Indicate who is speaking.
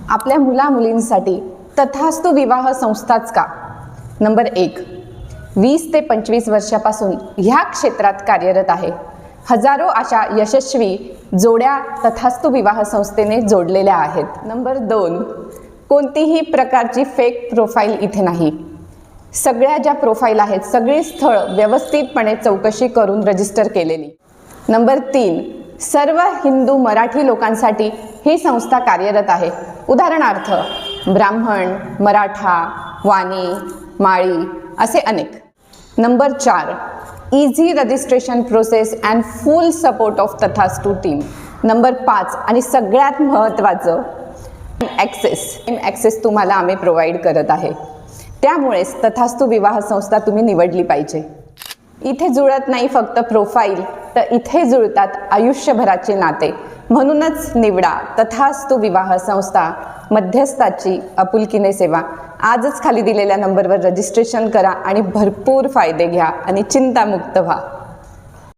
Speaker 1: आपल्या मुला-मुलींसाठी तथास्तु विवाह संस्थाच का? नंबर 1, 20 ते 25 वर्षापासून ह्या क्षेत्रात कार्यरत आहे. हजारो अशा यशस्वी जोड्या तथास्तु विवाह संस्थेने जोडलेल्या आहेत. नंबर 2, कोणतीही प्रकारची फेक प्रोफाईल इथे नाही. सगळ्या ज्या प्रोफाईल आहेत सगळी स्थळ व्यवस्थितपणे चौकशी करून रजिस्टर केलेली. नंबर 3, सर्व हिंदू मराठी लोकांसाठी ही संस्था कार्यरत आहे. उदाहरणार्थ ब्राह्मण, मराठा, वाणी, माळी असे अनेक. Number 4, easy registration process and full support of तथास्तु टीम. नंबर 5 आणि सगळ्यात महत्त्वाचं ॲक्सेस तुम्हाला आम्ही प्रोव्हाइड करत आहे. त्यामुळेच तथास्तु विवाह संस्था तुम्ही निवडली पाहिजे. इथे जुळत नाही फक्त प्रोफाईल, तर इथे जुळतात आयुष्यभराचे नाते. म्हणूनच निवडा तथास्तु विवाह संस्था, मध्यस्थाची आपुलकीने सेवा. आजच खाली दिलेल्या नंबरवर रजिस्ट्रेशन करा आणि भरपूर फायदे घ्या आणि चिंतामुक्त व्हा.